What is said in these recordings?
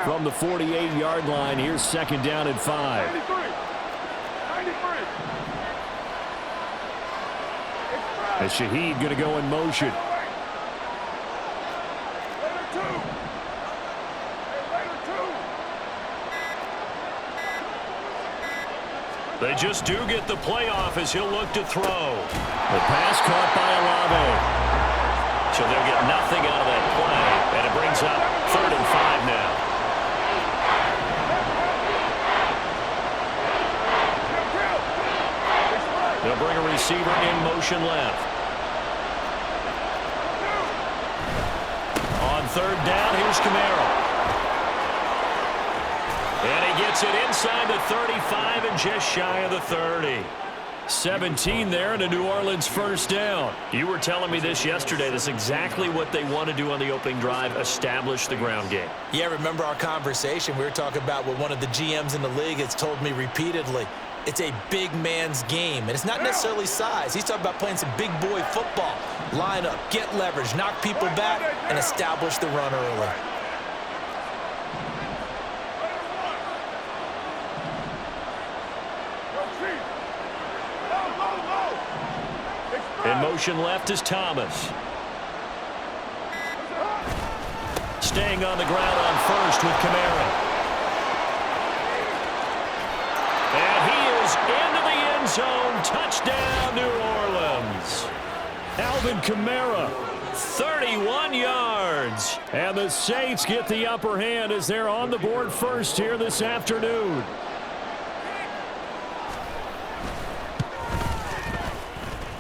From the 48-yard line, here's second down and 5. 93. As Shaheed going to go in motion. They just do get the playoff as he'll look to throw. The pass caught by Olave. So they'll get nothing out of that play, and it brings up 3rd and 5 now. They'll bring a receiver in motion left. On 3rd down, here's Camaro. And he gets it inside the 35 and just shy of the 30. 17 there and a New Orleans first down. You were telling me this yesterday. That's exactly what they want to do on the opening drive, establish the ground game. Yeah, remember our conversation? We were talking about what one of the GMs in the league has told me repeatedly. It's a big man's game, and it's not necessarily size. He's talking about playing some big boy football. Line up, get leverage, knock people back, and establish the run early. In motion left is Thomas. Staying on the ground on first with Camaro. And he is into the end zone. Touchdown, New Orleans. Alvin Kamara. 31 yards. And the Saints get the upper hand as they're on the board first here this afternoon.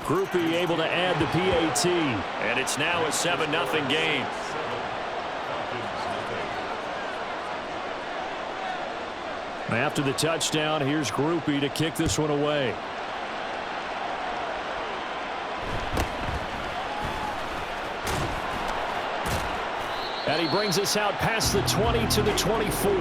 Groupie able to add the PAT. And it's now a 7-0 game. After the touchdown, here's Groupie to kick this one away. And he brings us out past the 20 to the 24.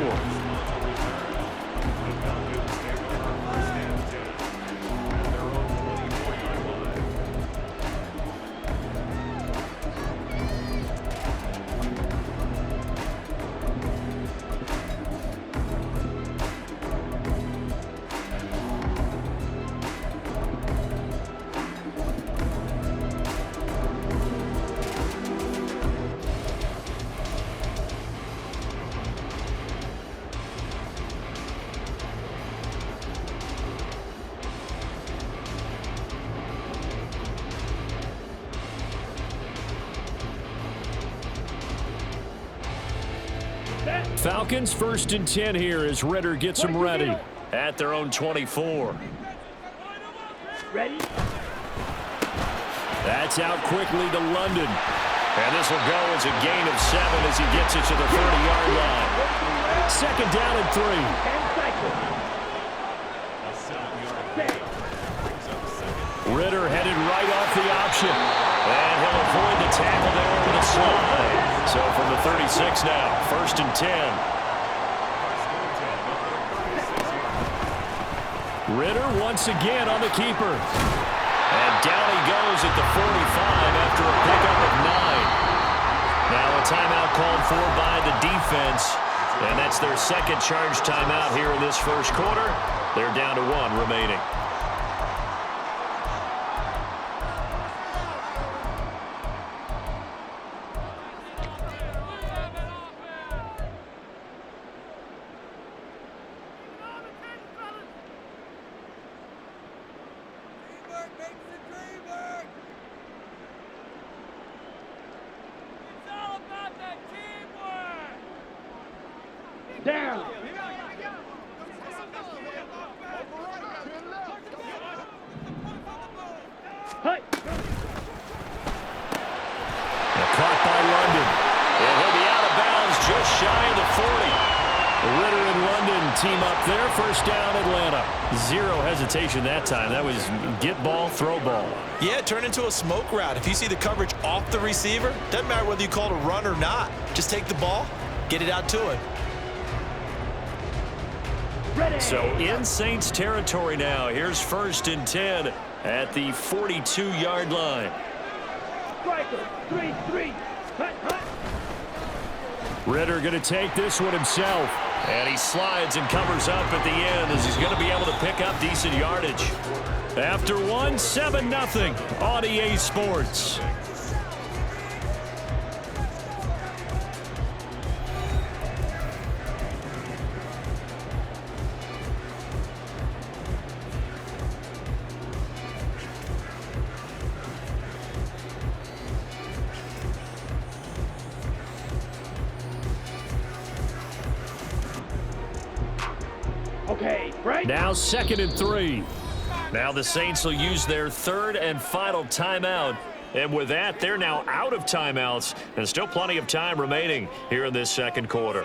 Falcons 1st and 10 here as Ritter gets them ready. At their own 24. Ready? That's out quickly to London. And this will go as a gain of 7 as he gets it to the 30-yard line. Second down and 3. Ritter headed right off the option. And he'll avoid the tackle there with a slide. So from the 36 now, 1st and 10. Ritter once again on the keeper. And down he goes at the 45 after a pickup of 9. Now a timeout called for by the defense. And that's their second charge timeout here in this first quarter. They're down to 1 remaining. Down. Hey. Caught by London. And he'll be out of bounds just shy of the 40. Ritter and London team up there. First down, Atlanta. Zero hesitation that time. That was get ball, throw ball. Yeah, turn into a smoke route. If you see the coverage off the receiver, doesn't matter whether you call it a run or not. Just take the ball, get it out to him. Ready. So in Saints territory now. Here's 1st and 10 at the 42-yard line. Striker. 3-3. Hut, hut. Ritter going to take this one himself. And he slides and covers up at the end as he's going to be able to pick up decent yardage. After one, 7-0 on EA Sports. Okay, right. Now 2nd and 3. Now the Saints will use their third and final timeout. And with that, they're now out of timeouts. And still plenty of time remaining here in this second quarter.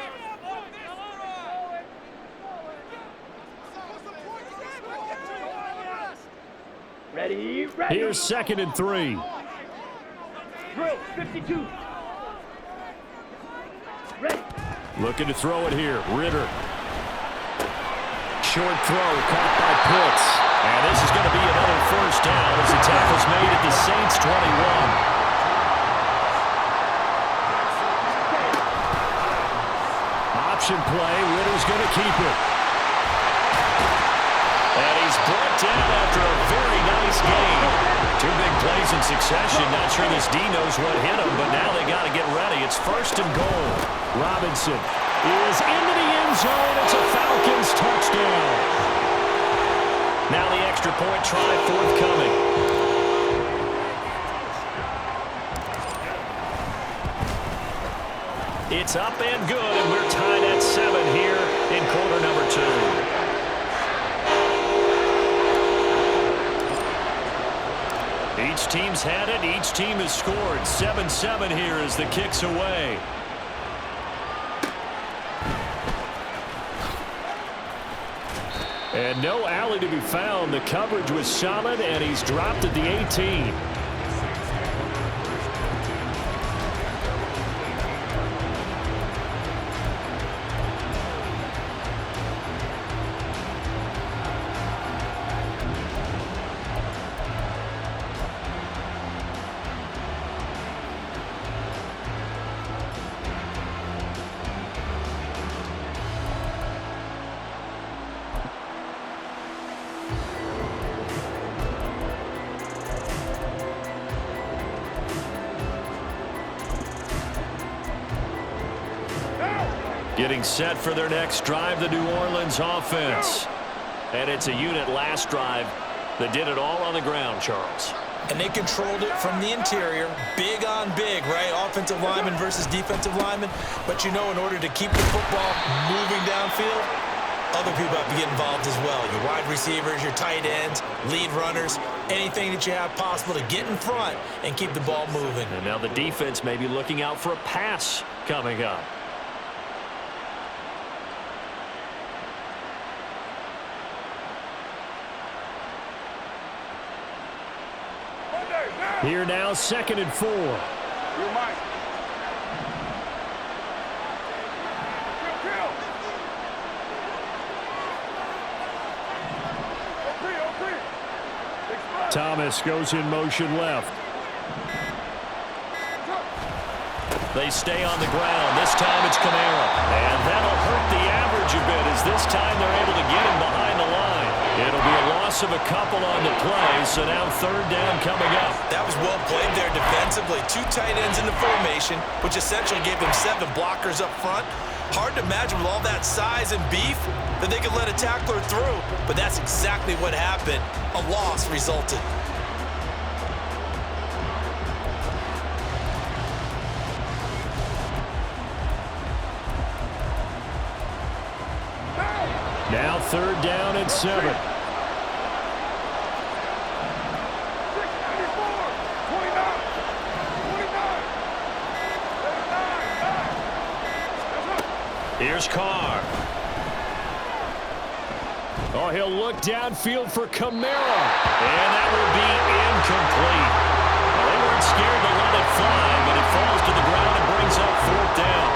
Ready, ready. Here's 2nd and 3. Drill, 52. Ready. Looking to throw it here. Ritter. Short throw caught by Pitts. And this is going to be another first down as the tackle's made at the Saints 21. Option play. Ritter's going to keep it. And he's brought down after a very nice game. 2 big plays in succession. Not sure this D knows what hit him, but now they got to get ready. It's 1st and goal. Robinson is into the end zone. It's a Falcons touchdown. Now the extra point try forthcoming. It's up and good, and we're tied at 7 here in quarter number 2. Each team's had it. Each team has scored. 7-7 here as the kick's away. And no alley to be found. The coverage was solid, and he's dropped at the 18. Getting set for their next drive, the New Orleans offense. And it's a unit last drive that did it all on the ground, Charles. And they controlled it from the interior, big on big, right? Offensive lineman versus defensive lineman. But you know, in order to keep the football moving downfield, other people have to get involved as well. Your wide receivers, your tight ends, lead runners, anything that you have possible to get in front and keep the ball moving. And now the defense may be looking out for a pass coming up. Here now, 2nd and 4. Thomas goes in motion left. They stay on the ground. This time it's Kamara. And that'll hurt the average a bit as this time they're able to get him behind the line. It'll be a loss of a couple on the play, so now 3rd down coming up. That was well played there defensively. 2 tight ends in the formation, which essentially gave them 7 blockers up front. Hard to imagine with all that size and beef that they could let a tackler through, but that's exactly what happened. A loss resulted. Now 3rd down and 7. Here's Carr. Oh, he'll look downfield for Kamara. And that will be incomplete. Well, they weren't scared to let it fly, but it falls to the ground and brings up 4th down.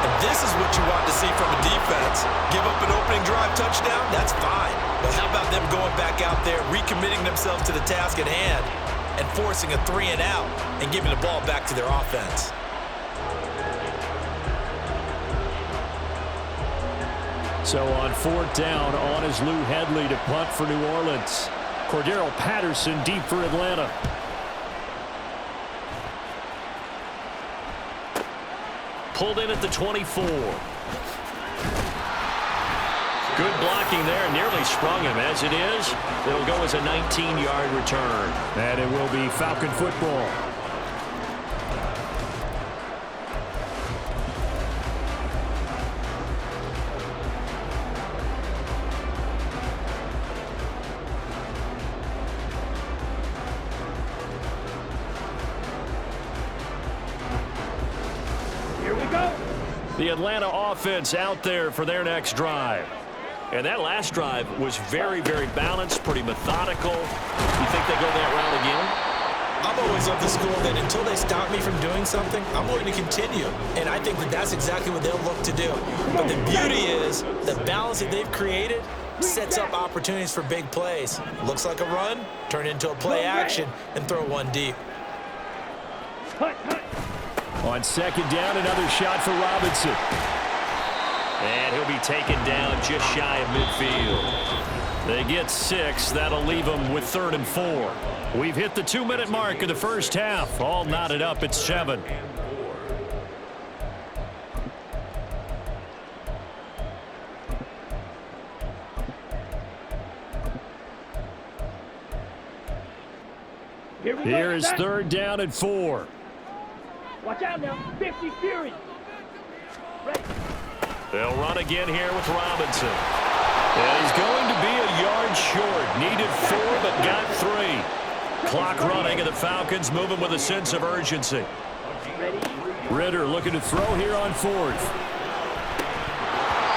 And this is what you want to see from a defense. Give up an opening drive touchdown, that's fine. But how about them going back out there, recommitting themselves to the task at hand, and forcing a 3 and out and giving the ball back to their offense? So on 4th down, on is Lou Hedley to punt for New Orleans. Cordero Patterson deep for Atlanta. Pulled in at the 24. Good blocking there. Nearly sprung him. As it is, it'll go as a 19-yard return. And it will be Falcon football. Here we go. The Atlanta offense out there for their next drive. And that last drive was very, very balanced, pretty methodical. You think they go that route again? I'm always of the school that until they stop me from doing something, I'm going to continue. And I think that that's exactly what they'll look to do. But the beauty is the balance that they've created sets up opportunities for big plays. Looks like a run, turn into a play action, and throw one deep. On 2nd down, another shot for Robinson. And he'll be taken down just shy of midfield. They get 6. That'll leave them with 3rd and 4. We've hit the 2-minute mark of the first half. All knotted up at 7. Here is 3rd down and 4. Watch out now. 50 Fury. Ready. They'll run again here with Robinson. And he's going to be a yard short. Needed 4, but got 3. Clock running, and the Falcons moving with a sense of urgency. Ready. Ritter looking to throw here on 4th.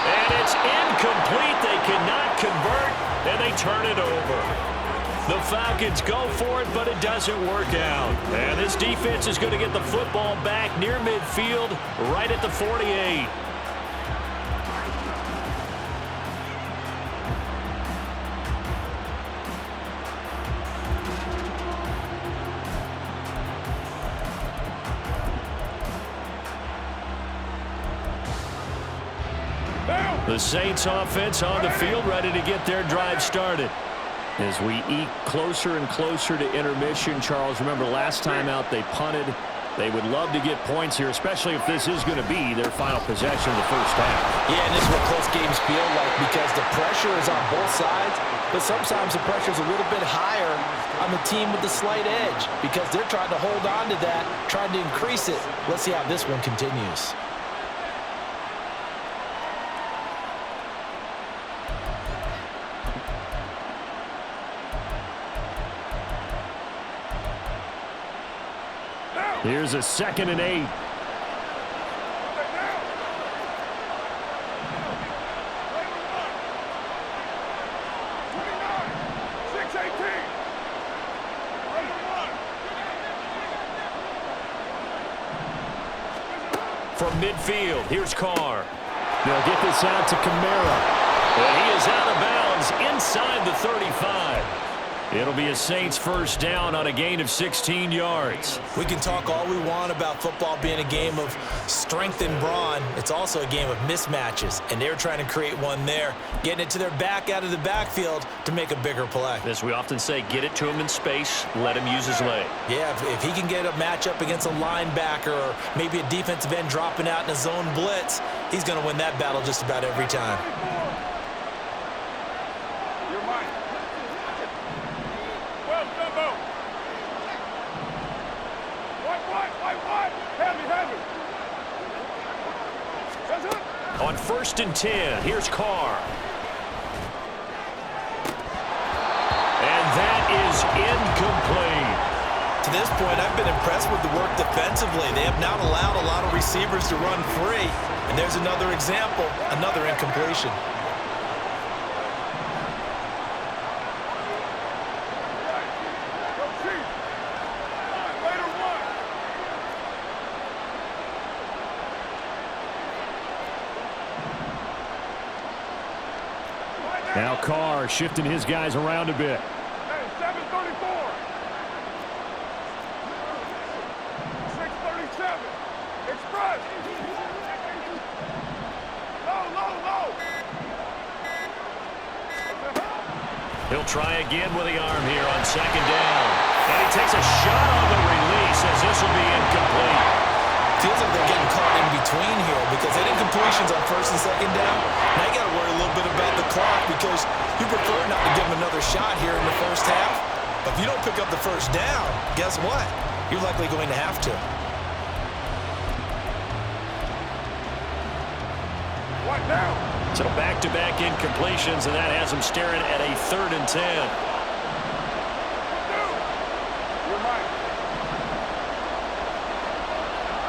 And it's incomplete. They cannot convert, and they turn it over. The Falcons go for it, but it doesn't work out. And this defense is going to get the football back near midfield, right at the 48. The Saints offense on the field, ready to get their drive started. As we eke closer and closer to intermission, Charles, remember last time out they punted. They would love to get points here, especially if this is going to be their final possession of the first half. Yeah, and this is what close games feel like because the pressure is on both sides, but sometimes the pressure is a little bit higher on the team with the slight edge because they're trying to hold on to that, trying to increase it. Let's see how this one continues. Here's a 2nd and 8. From midfield, here's Carr. They'll get this out to Kamara. And he is out of bounds inside the 35. It'll be a Saints first down on a gain of 16 yards. We can talk all we want about football being a game of strength and brawn. It's also a game of mismatches, and they're trying to create one there, getting it to their back out of the backfield to make a bigger play. As we often say, get it to him in space, let him use his leg. Yeah, if he can get a matchup against a linebacker or maybe a defensive end dropping out in a zone blitz, he's going to win that battle just about every time. On 1st and 10, here's Carr. And that is incomplete. To this point, I've been impressed with the work defensively. They have not allowed a lot of receivers to run free. And there's another example, another incompletion. Now Carr shifting his guys around a bit. Hey, 734. 637. Express. Low, low, low. He'll try again with the arm here on second down. And he takes a shot on the release as this will be incomplete. Feels like they're getting caught in between here because they didn't incompletions on first and second down. Now you got to worry a little bit about the clock because you prefer not to give them another shot here in the first half. But if you don't pick up the first down, guess what? You're likely going to have to. What now? So back-to-back incompletions, and that has him staring at a 3rd and 10. You're right.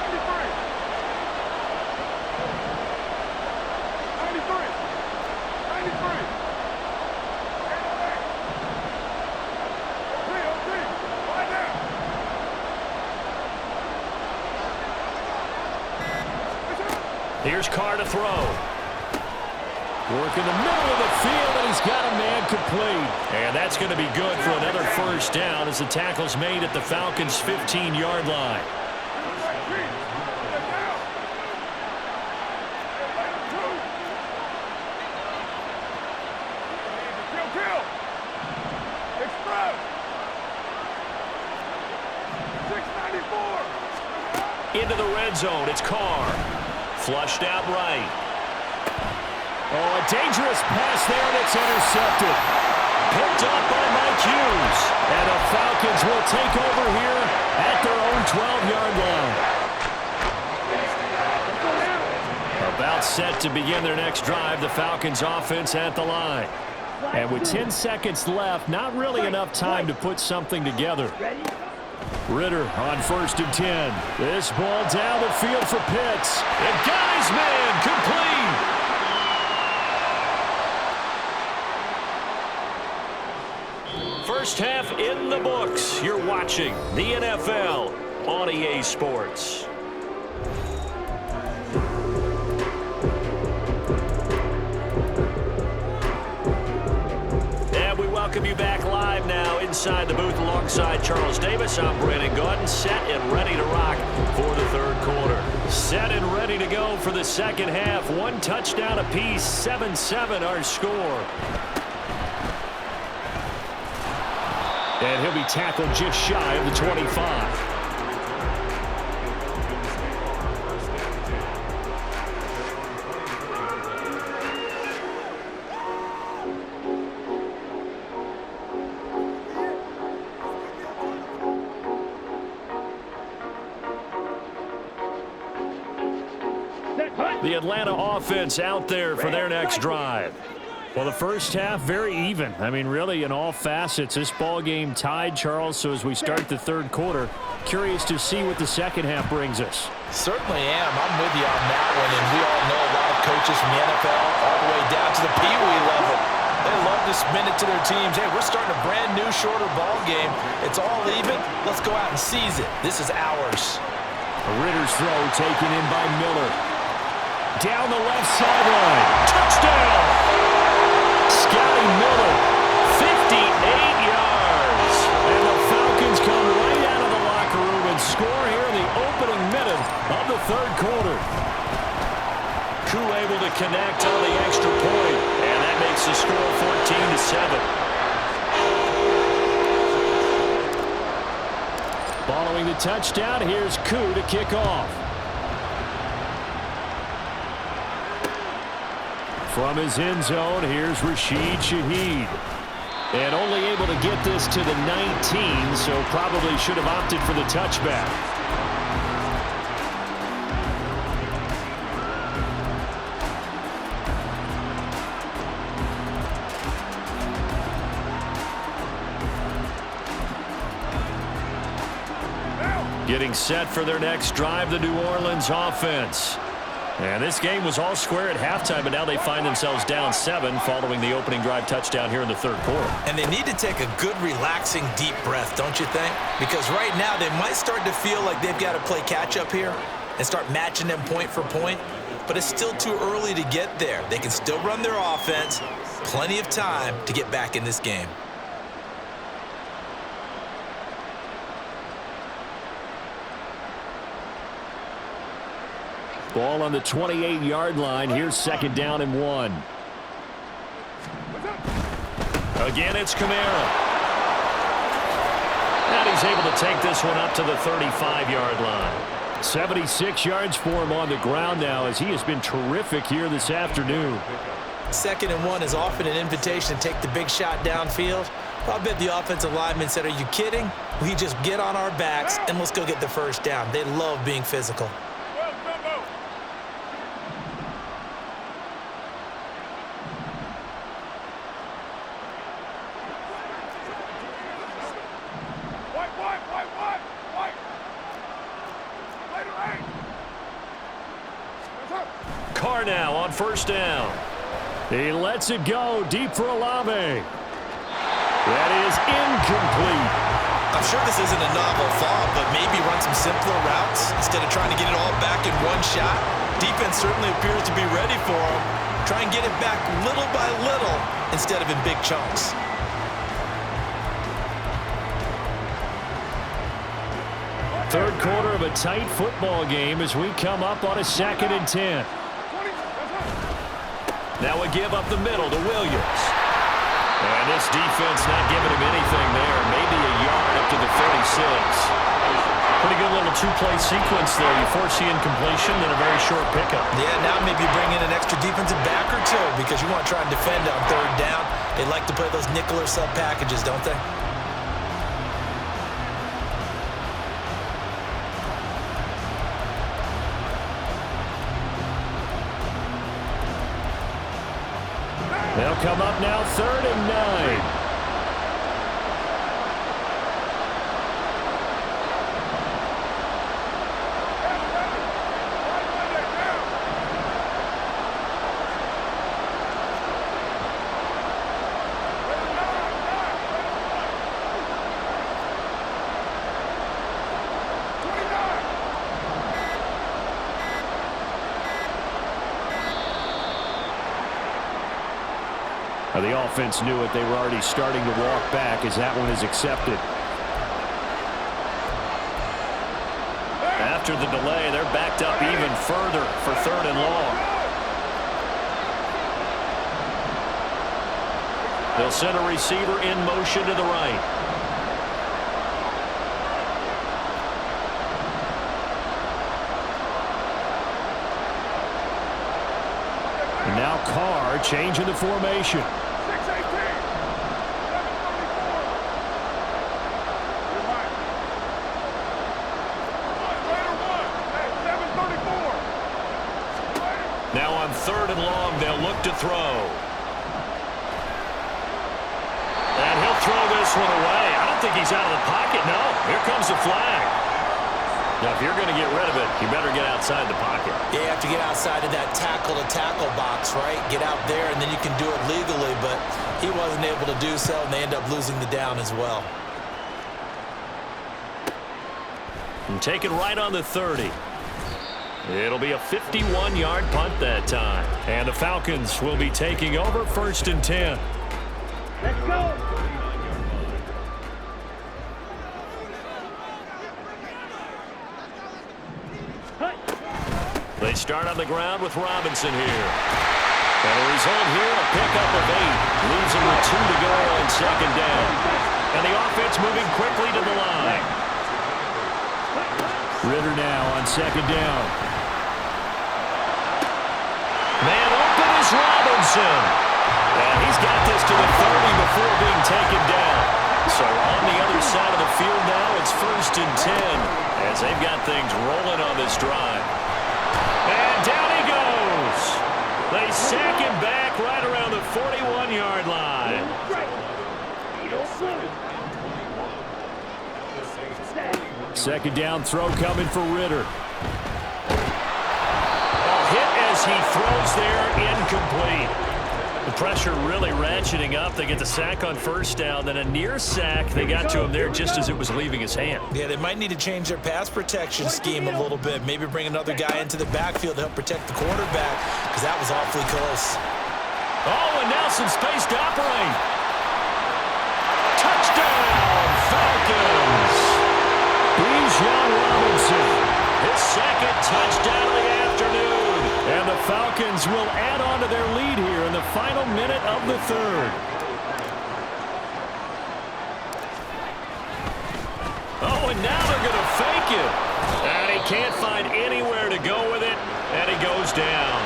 93. 93. 93. OT. Right now. Here's Carr to throw. Work in the middle of the field, and he's got a man complete. And that's going to be good for another first down as the tackle's made at the Falcons' 15-yard line. Kill. Express. 694. Into the red zone, it's Carr. Flushed out right. Oh, a dangerous pass there, and it's intercepted. Picked up by Mike Hughes. And the Falcons will take over here at their own 12-yard line. About set to begin their next drive, the Falcons offense at the line. And with 10 seconds left, not really enough time to put something together. Ritter on 1st and 10. This ball down the field for Pitts. And got his man complete. First half in the books. You're watching the NFL on EA Sports. And we welcome you back live now inside the booth alongside Charles Davis. I'm Brandon Gaudin, set and ready to rock for the 3rd quarter. Set and ready to go for the second half. 1 touchdown apiece, 7-7 our score. And he'll be tackled just shy of the 25. The Atlanta offense out there for their next drive. Well, the first half, very even. I mean, really, in all facets, this ball game tied, Charles. So as we start the 3rd quarter, curious to see what the second half brings us. Certainly am. I'm with you on that one. And we all know a lot of coaches from the NFL all the way down to the Pee Wee level. They love to spin it to their teams. Hey, we're starting a brand new, shorter ball game. It's all even. Let's go out and seize it. This is ours. A Ritter's throw taken in by Miller. Down the left sideline. Touchdown! Scotty Miller, 58 yards. And the Falcons come right out of the locker room and score here in the opening minute of the 3rd quarter. Koo able to connect on the extra point, and that makes the score 14-7. Following the touchdown, here's Koo to kick off. From his end zone, here's Rashid Shaheed. And only able to get this to the 19, so probably should have opted for the touchback. Getting set for their next drive, the New Orleans offense. And this game was all square at halftime, but now they find themselves down 7 following the opening drive touchdown here in the 3rd quarter. And they need to take a good, relaxing, deep breath, don't you think? Because right now they might start to feel like they've got to play catch-up here and start matching them point for point. But it's still too early to get there. They can still run their offense. Plenty of time to get back in this game. Ball on the 28-yard line. Here's 2nd down and 1. Again, it's Kamara. And he's able to take this one up to the 35-yard line. 76 yards for him on the ground now as he has been terrific here this afternoon. 2nd and 1 is often an invitation to take the big shot downfield. I bet the offensive lineman said, are you kidding? We just get on our backs and let's go get the first down. They love being physical. Carr now on 1st down. He lets it go deep for Olave. That is incomplete. I'm sure this isn't a novel thought, but maybe run some simpler routes instead of trying to get it all back in one shot. Defense certainly appears to be ready for him. Try and get it back little by little instead of in big chunks. Third quarter of a tight football game as we come up on a 2nd and 10. Now a give up the middle to Williams. And this defense not giving him anything there. Maybe a yard up to the 36. Pretty good little two-play sequence there. You force the incompletion, then a very short pickup. Yeah, now maybe bring in an extra defensive back or two because you want to try and defend on 3rd down. They like to play those nickel or sub packages, don't they? They'll come up now 3rd and 9. The offense knew it. They were already starting to walk back as that one is accepted. After the delay, they're backed up even further for 3rd and long. They'll send a receiver in motion to the right. And now Carr changing the formation. Now on 3rd and long, they'll look to throw. And he'll throw this one away. I don't think he's out of the pocket. No, here comes the flag. Now, if you're going to get rid of it, you better get outside the pocket. Yeah, you have to get outside of that tackle-to-tackle box, right? Get out there, and then you can do it legally, but he wasn't able to do so, and they end up losing the down as well. And take it right on the 30. It'll be a 51-yard punt that time. And the Falcons will be taking over 1st and 10. Let's go. They start on the ground with Robinson here. And the result here, a pickup of 8. Leaves him with 2 to go on 2nd down. And the offense moving quickly to the line. Ritter now on 2nd down. Man open is Robinson. And he's got this to the 30 before being taken down. So on the other side of the field now, it's 1st and 10 as they've got things rolling on this drive. And down he goes. They sack him back right around the 41-yard line. 2nd down throw coming for Ritter. Hit as he throws there, incomplete. The pressure really ratcheting up. They get the sack on 1st down, then a near sack. They got to him there just as it was leaving his hand. Yeah, they might need to change their pass protection scheme a little bit. Maybe bring another guy into the backfield to help protect the quarterback, because that was awfully close. Oh, and now some space to operate. Touchdown, Falcons! Bijan Robinson. His 2nd touchdown of the afternoon. And the Falcons will add on to their lead here in the final minute of the 3rd. now they're going to fake it. And he can't find anywhere to go with it, and he goes down.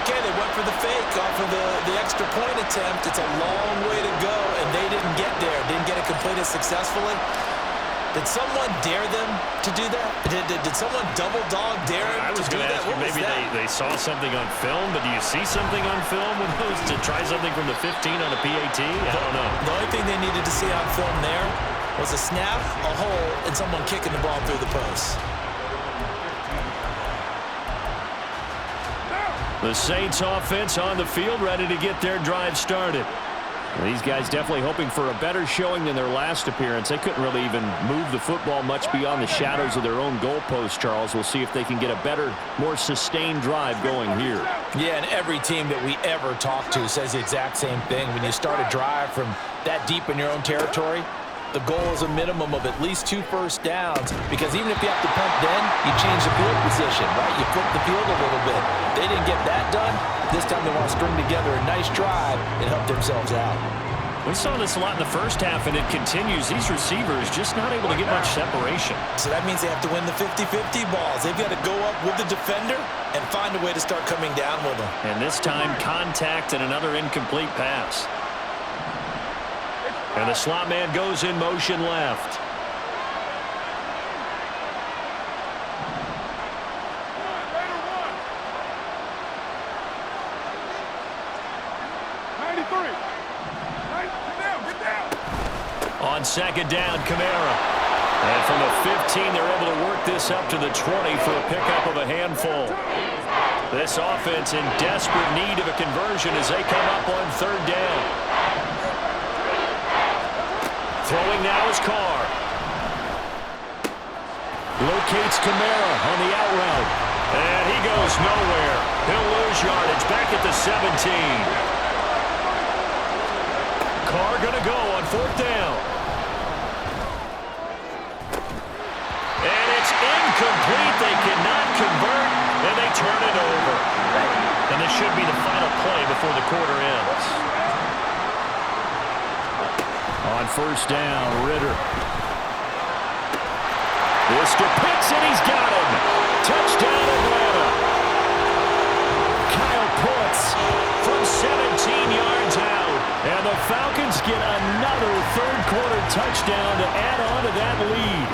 Okay, they went for the fake off of the extra point attempt. It's a long way to go, and they didn't get there. Didn't get it completed successfully. Did someone dare them to do that? Did someone double dog dare them I was to do going to that? ask you, maybe they saw something on film, but do you see something on film with those to try something from the 15 on a PAT? I don't know. The only thing they needed to see on film there was a snap, a hole, and someone kicking the ball through the post. The Saints offense on the field, ready to get their drive started. These guys definitely hoping for a better showing than their last appearance. They couldn't really even move the football much beyond the shadows of their own goalpost, Charles. We'll see if they can get a better, more sustained drive going here. Yeah, and every team that we ever talk to says the exact same thing. When you start a drive from that deep in your own territory, the goal is a minimum of at least 2 first downs, because even if you have to punt then, you change the field position, right? You flip the field a little bit. They didn't get that done. This time they want to string together a nice drive and help themselves out. We saw this a lot in the first half, and it continues. These receivers just not able to get much separation. So that means they have to win the 50-50 balls. They've got to go up with the defender and find a way to start coming down with them. And this time, contact and another incomplete pass. And the slot man goes in motion left. On second down, Kamara. And from the 15, they're able to work this up to the 20 for a pickup of a handful. This offense in desperate need of a conversion as they come up on third down. Throwing now is Carr. Locates Kamara on the out route. And he goes nowhere. He'll lose yardage back at the 17. Carr going to go on fourth down. And it's incomplete. They cannot convert, and they turn it over. And this should be the final play before the quarter ends. On first down, Ritter. This to Pitts, and he's got him. Touchdown, Atlanta. Kyle Pitts from 17 yards out. And the Falcons get another third-quarter touchdown to add on to that lead.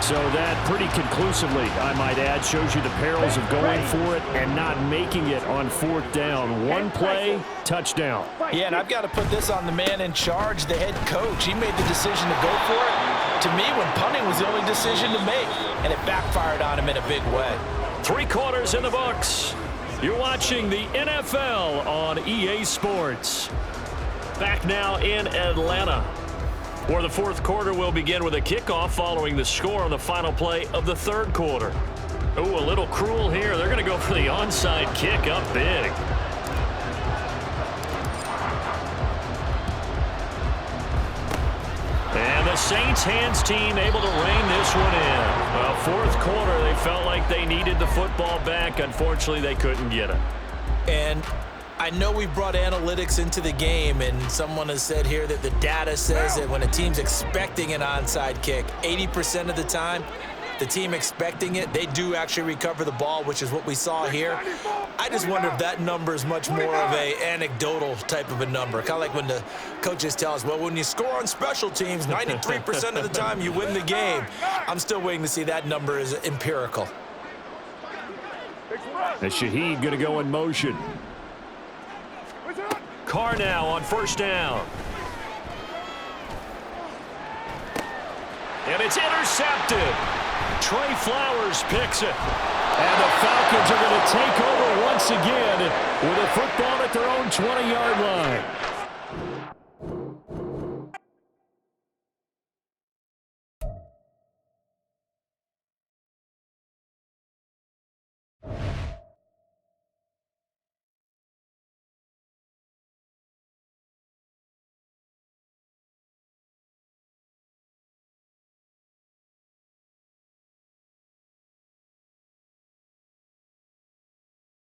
So that pretty conclusively, I might add, shows you the perils of going for it and not making it on fourth down. One play, touchdown. Yeah, and I've got to put this on the man in charge, the head coach. He made the decision to go for it. To me, when punting was the only decision to make, and it backfired on him in a big way. 3 quarters in the books. You're watching the NFL on EA Sports. Back now in Atlanta, where the fourth quarter will begin with a kickoff following the score on the final play of the third quarter. Ooh, a little cruel here. They're going to go for the onside kick up big. And the Saints hands team able to rein this one in. Well, fourth quarter, they felt like they needed the football back. Unfortunately, they couldn't get it. And I know we brought analytics into the game, and someone has said here that the data says that when a team's expecting an onside kick, 80% of the time, the team expecting it, they do actually recover the ball, which is what we saw here. I just wonder if that number is much more of a anecdotal type of a number. Kind of like when the coaches tell us, well, when you score on special teams, 93% of the time you win the game. I'm still waiting to see that number is empirical. And Shaheed going to go in motion. Carr now on first down. And it's intercepted. Trey Flowers picks it. And the Falcons are going to take over once again with a football at their own 20-yard line.